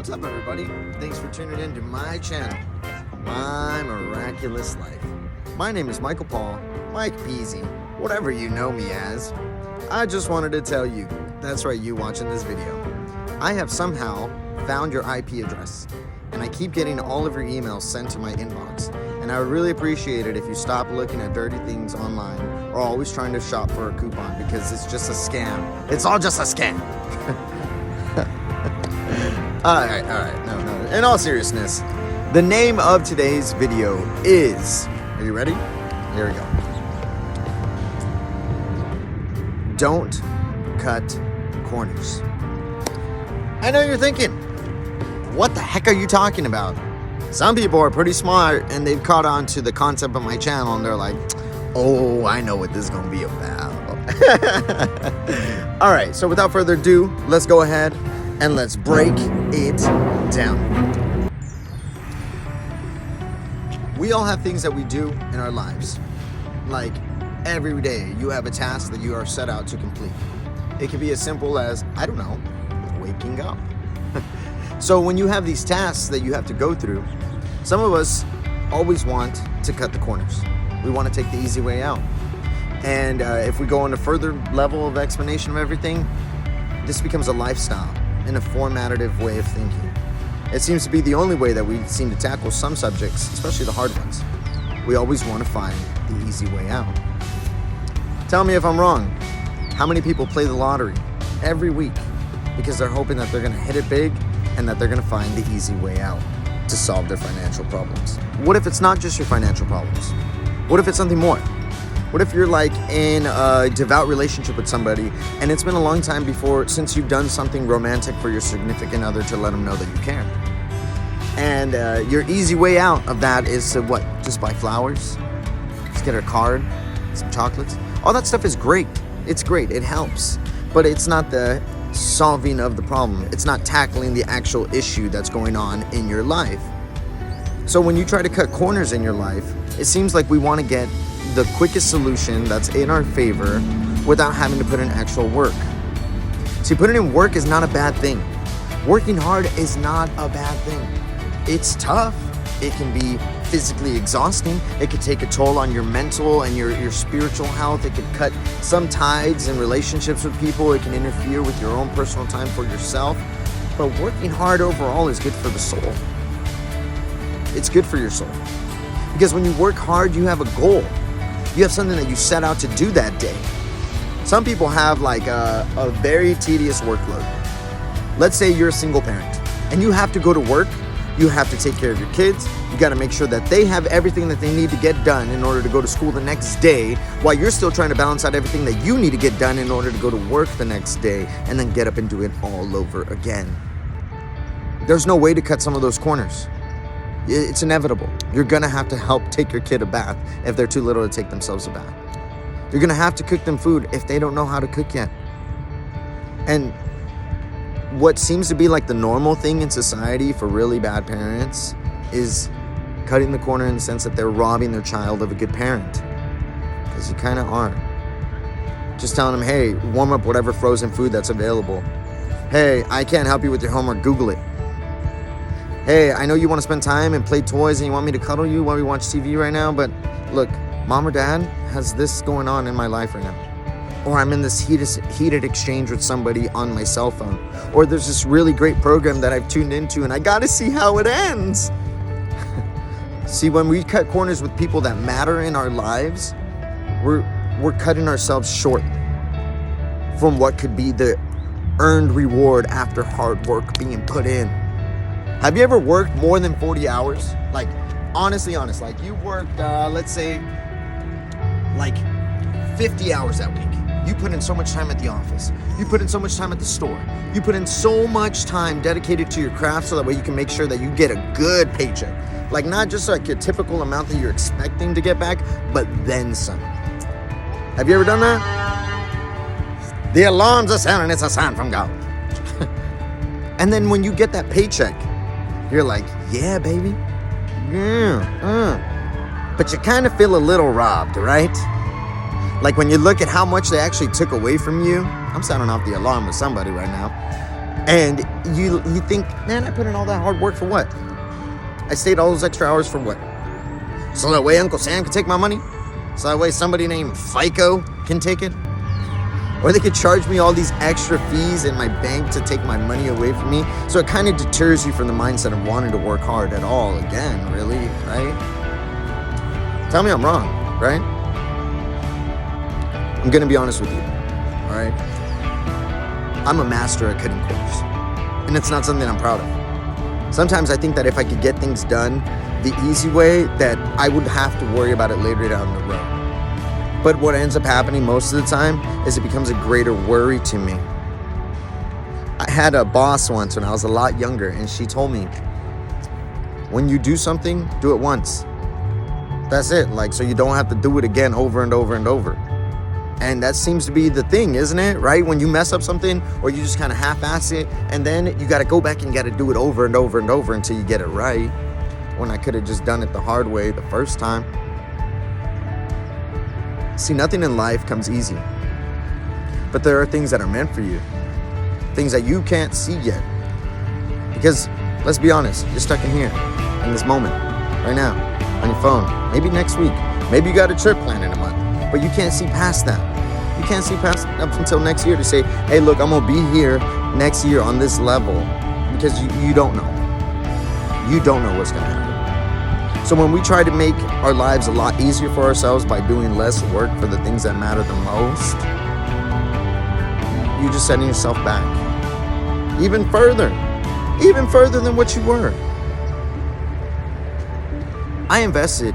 What's up, everybody? Thanks for tuning in to my channel, My Miraculous Life. My name is Michael Paul, Mike Peasy, whatever you know me as. I just wanted to tell you, that's right, you watching this video, I have somehow found your IP address, and I keep getting all of your emails sent to my inbox. And I would really appreciate it if you stop looking at dirty things online or always trying to shop for a coupon, because it's just a scam. It's all just a scam. Alright, no. In all seriousness, the name of today's video is, are you ready? Here we go. Don't cut corners. I know you're thinking, what the heck are you talking about? Some people are pretty smart and they've caught on to the concept of my channel and they're like, oh, I know what this is going to be about. Alright, so without further ado, let's go ahead and let's break it down. We all have things that we do in our lives. Like every day you have a task that you are set out to complete. It can be as simple as, I don't know, waking up. So when you have these tasks that you have to go through, some of us always want to cut the corners. We want to take the easy way out. And if we go on a further level of explanation of everything, this becomes a lifestyle and a formative way of thinking. It seems to be the only way that we seem to tackle some subjects, especially the hard ones. We always want to find the easy way out. Tell me if I'm wrong. How many people play the lottery every week because they're hoping that they're going to hit it big and that they're going to find the easy way out to solve their financial problems? What if it's not just your financial problems? What if it's something more? What if you're like in a devout relationship with somebody and it's been a long time since you've done something romantic for your significant other to let them know that you care? And your easy way out of that is to what? Just buy flowers? Just get her a card? Some chocolates? All that stuff is great. It's great. It helps. But it's not the solving of the problem. It's not tackling the actual issue that's going on in your life. So when you try to cut corners in your life, it seems like we want to get the quickest solution that's in our favor without having to put in actual work. See, putting in work is not a bad thing. Working hard is not a bad thing. It's tough. It can be physically exhausting. It could take a toll on your mental and your spiritual health. It could cut some ties in relationships with people. It can interfere with your own personal time for yourself. But working hard overall is good for the soul. It's good for your soul. Because when you work hard, you have a goal. You have something that you set out to do that day. Some people have like a very tedious workload. Let's say you're a single parent and you have to go to work. You have to take care of your kids. You got to make sure that they have everything that they need to get done in order to go to school the next day, while you're still trying to balance out everything that you need to get done in order to go to work the next day and then get up and do it all over again. There's no way to cut some of those corners. It's inevitable. You're going to have to help take your kid a bath if they're too little to take themselves a bath. You're going to have to cook them food if they don't know how to cook yet. And what seems to be like the normal thing in society for really bad parents is cutting the corner in the sense that they're robbing their child of a good parent. Because you kind of are. Just telling them, hey, warm up whatever frozen food that's available. Hey, I can't help you with your homework, Google it. Hey, I know you want to spend time and play toys and you want me to cuddle you while we watch TV right now, but look, mom or dad has this going on in my life right now. Or I'm in this heated exchange with somebody on my cell phone. Or there's this really great program that I've tuned into and I got to see how it ends. See, when we cut corners with people that matter in our lives, we're cutting ourselves short from what could be the earned reward after hard work being put in. Have you ever worked more than 40 hours? Like, honestly, like you worked, let's say, like 50 hours that week. You put in so much time at the office. You put in so much time at the store. You put in so much time dedicated to your craft so that way you can make sure that you get a good paycheck. Like, not just like your typical amount that you're expecting to get back, but then some. Have you ever done that? The alarms are sounding. It's a sign from God. And then when you get that paycheck, you're like, yeah, baby. Yeah. But you kind of feel a little robbed, right? Like when you look at how much they actually took away from you. I'm sounding off the alarm with somebody right now. And you think, man, I put in all that hard work for what? I stayed all those extra hours for what? So that way Uncle Sam can take my money? So that way somebody named FICO can take it? Or they could charge me all these extra fees in my bank to take my money away from me? So it kind of deters you from the mindset of wanting to work hard at all again, really, right? Tell me I'm wrong, right? I'm going to be honest with you, all right? I'm a master at cutting corners, and it's not something I'm proud of. Sometimes I think that if I could get things done the easy way, that I would have to worry about it later down the road. But what ends up happening most of the time is it becomes a greater worry to me. I had a boss once when I was a lot younger, and she told me, when you do something, do it once. That's it, so you don't have to do it again over and over and over. And that seems to be the thing, isn't it? Right? When you mess up something, or you just kind of half-ass it, and then you got to go back and got to do it over and over and over until you get it right. When I could have just done it the hard way the first time. See, nothing in life comes easy. But there are things that are meant for you. Things that you can't see yet. Because, let's be honest, you're stuck in here, in this moment, right now, on your phone. Maybe next week. Maybe you got a trip planned in a month. But you can't see past that. You can't see past up until next year to say, hey, look, I'm going to be here next year on this level. Because you don't know. You don't know what's going to happen. So when we try to make our lives a lot easier for ourselves by doing less work for the things that matter the most, you're just setting yourself back. Even further than what you were. I invested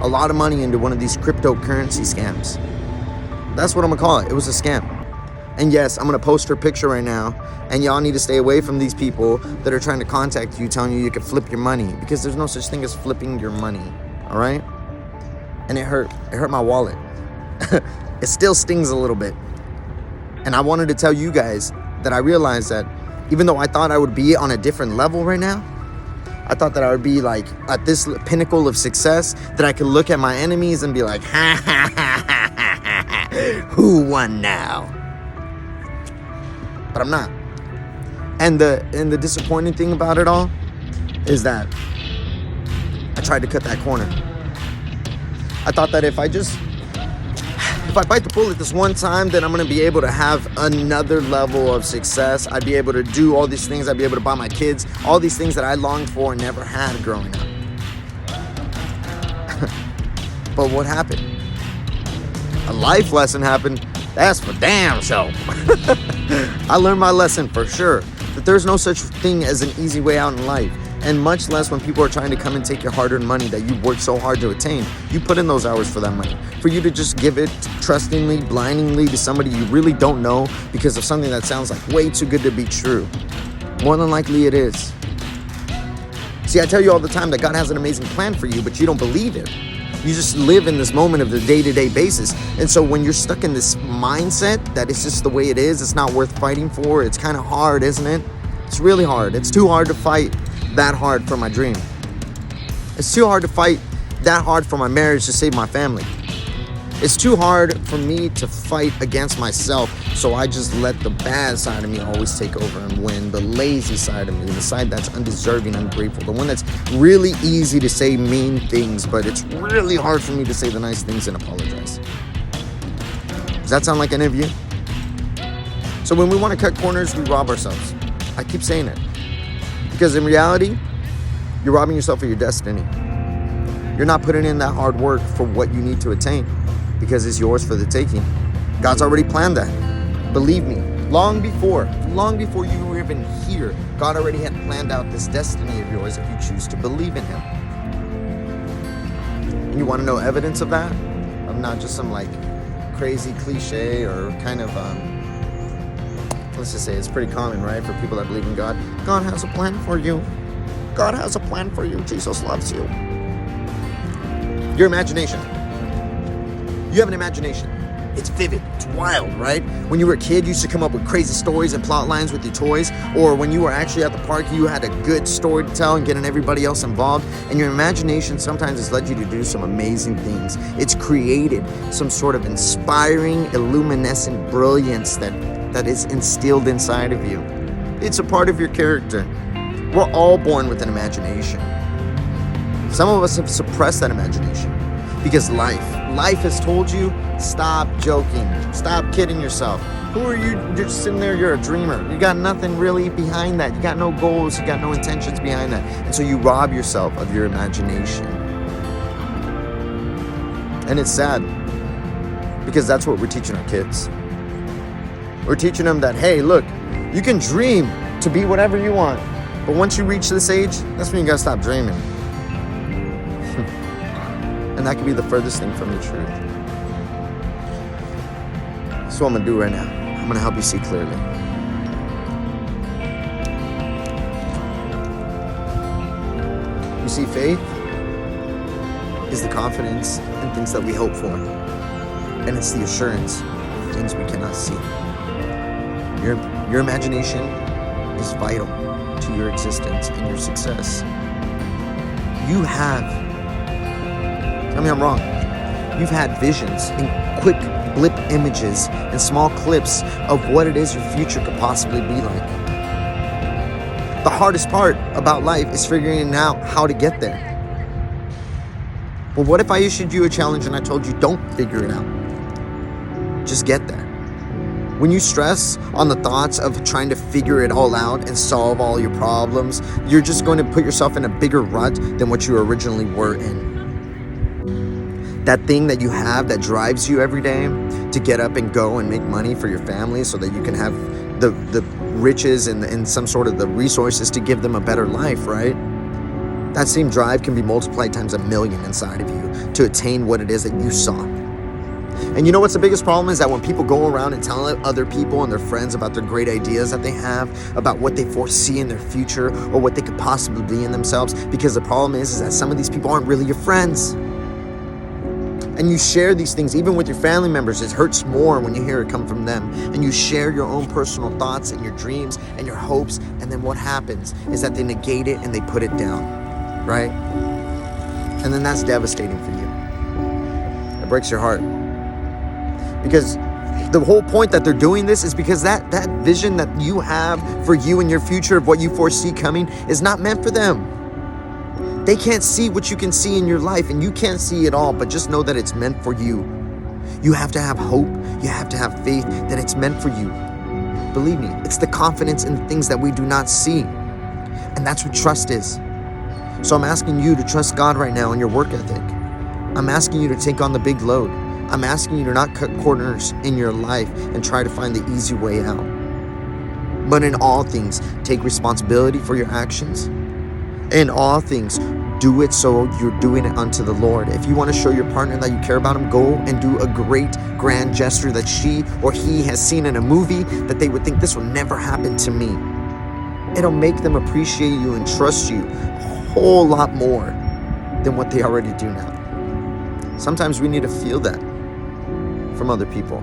a lot of money into one of these cryptocurrency scams. That's what I'm gonna call it. It was a scam. And yes, I'm gonna post her picture right now, and y'all need to stay away from these people that are trying to contact you telling you can flip your money, because there's no such thing as flipping your money, all right? And it hurt my wallet. It still stings a little bit. And I wanted to tell you guys that I realized that even though I thought I would be on a different level right now, I thought that I would be at this pinnacle of success, that I could look at my enemies and be like, ha ha ha ha ha ha, who won now? But I'm not. And the disappointing thing about it all is that I tried to cut that corner. I thought that if I bite the bullet this one time, then I'm going to be able to have another level of success. I'd be able to do all these things. I'd be able to buy my kids all these things that I longed for and never had growing up. But what happened? A life lesson happened. That's for damn sure. I learned my lesson for sure, that there's no such thing as an easy way out in life. And much less when people are trying to come and take your hard-earned money that you've worked so hard to attain. You put in those hours for that money. For you to just give it trustingly, blindingly to somebody you really don't know because of something that sounds like way too good to be true. More than likely it is. See, I tell you all the time that God has an amazing plan for you, but you don't believe it. You just live in this moment of the day-to-day basis. And so when you're stuck in this mindset that it's just the way it is, it's not worth fighting for, it's kind of hard, isn't it? It's really hard. It's too hard to fight that hard for my dream. It's too hard to fight that hard for my marriage to save my family. It's too hard for me to fight against myself, so I just let the bad side of me always take over and win. The lazy side of me, the side that's undeserving, ungrateful, the one that's really easy to say mean things, but it's really hard for me to say the nice things and apologize. Does that sound like any of you? So when we want to cut corners, we rob ourselves. I keep saying it. Because in reality, you're robbing yourself of your destiny. You're not putting in that hard work for what you need to attain, because it's yours for the taking. God's already planned that. Believe me, long before you were even here, God already had planned out this destiny of yours if you choose to believe in Him. And you want to know evidence of that? Of not just some crazy cliche or kind of let's just say it's pretty common, right? For people that believe in God. God has a plan for you. God has a plan for you. Jesus loves you. Your imagination. You have an imagination. It's vivid. It's wild, right? When you were a kid, you used to come up with crazy stories and plot lines with your toys. Or when you were actually at the park, you had a good story to tell and getting everybody else involved. And your imagination sometimes has led you to do some amazing things. It's created some sort of inspiring, illuminescent brilliance that is instilled inside of you. It's a part of your character. We're all born with an imagination. Some of us have suppressed that imagination because life has told you, stop joking, stop kidding yourself. Who are you? You're just sitting there, you're a dreamer. You got nothing really behind that. You got no goals, you got no intentions behind that. And so you rob yourself of your imagination. And it's sad because that's what we're teaching our kids. We're teaching them that, hey, look, you can dream to be whatever you want. But once you reach this age, that's when you gotta stop dreaming. And that could be the furthest thing from the truth. That's what I'm gonna do right now. I'm gonna help you see clearly. You see, faith is the confidence in things that we hope for. And it's the assurance of things we cannot see. Your imagination is vital to your existence and your success. You have, tell me I'm wrong, you've had visions and quick blip images and small clips of what it is your future could possibly be like. The hardest part about life is figuring out how to get there. Well, what if I issued you a challenge and I told you don't figure it out? Just get there. When you stress on the thoughts of trying to figure it all out and solve all your problems, you're just going to put yourself in a bigger rut than what you originally were in. That thing that you have that drives you every day to get up and go and make money for your family so that you can have the riches and some sort of the resources to give them a better life, right? That same drive can be multiplied times 1,000,000 inside of you to attain what it is that you saw. And you know what's the biggest problem is that when people go around and tell other people and their friends about their great ideas that they have, about what they foresee in their future or what they could possibly be in themselves, because the problem is that some of these people aren't really your friends. And you share these things even with your family members. It hurts more when you hear it come from them. And you share your own personal thoughts and your dreams and your hopes, and then what happens is that they negate it and they put it down, right? And then that's devastating for you. It breaks your heart. Because the whole point that they're doing this is because that vision that you have for you and your future of what you foresee coming is not meant for them. They can't see what you can see in your life, and you can't see it all, but just know that it's meant for you. You have to have hope. You have to have faith that it's meant for you. Believe me, it's the confidence in the things that we do not see. And that's what trust is. So I'm asking you to trust God right now in your work ethic. I'm asking you to take on the big load. I'm asking you to not cut corners in your life and try to find the easy way out. But in all things, take responsibility for your actions. In all things, do it so you're doing it unto the Lord. If you want to show your partner that you care about him, go and do a great grand gesture that she or he has seen in a movie that they would think this will never happen to me. It'll make them appreciate you and trust you a whole lot more than what they already do now. Sometimes we need to feel that from other people.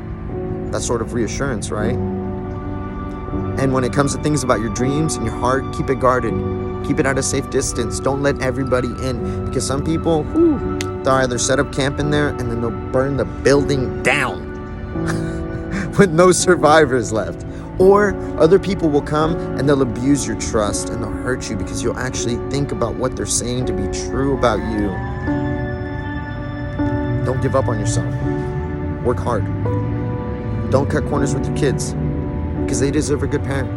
That sort of reassurance, right? And when it comes to things about your dreams and your heart, keep it guarded. Keep it at a safe distance. Don't let everybody in, because some people, they'll either set up camp in there and then they'll burn the building down with no survivors left. Or other people will come and they'll abuse your trust and they'll hurt you because you'll actually think about what they're saying to be true about you. Don't give up on yourself. Work hard. Don't cut corners with your kids, because they deserve a good parent.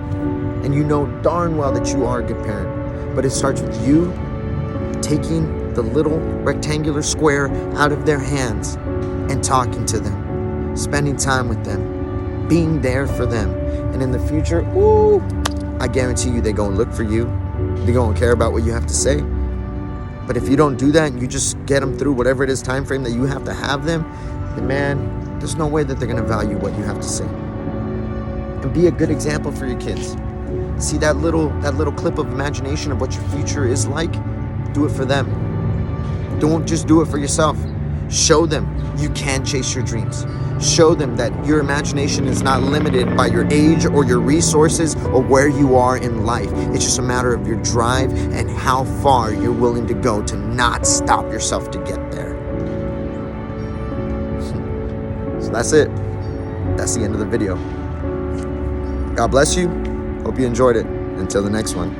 And you know darn well that you are a good parent. But it starts with you taking the little rectangular square out of their hands and talking to them, spending time with them, being there for them. And in the future, I guarantee you they're going to look for you. They're going to care about what you have to say. But if you don't do that and you just get them through whatever it is time frame that you have to have them, then man, there's no way that they're going to value what you have to say. And be a good example for your kids. See that little clip of imagination of what your future is like? Do it for them. Don't just do it for yourself. Show them you can chase your dreams. Show them that your imagination is not limited by your age or your resources or where you are in life. It's just a matter of your drive and how far you're willing to go to not stop yourself to get there. So that's it. That's the end of the video. God bless you. Hope you enjoyed it. Until the next one.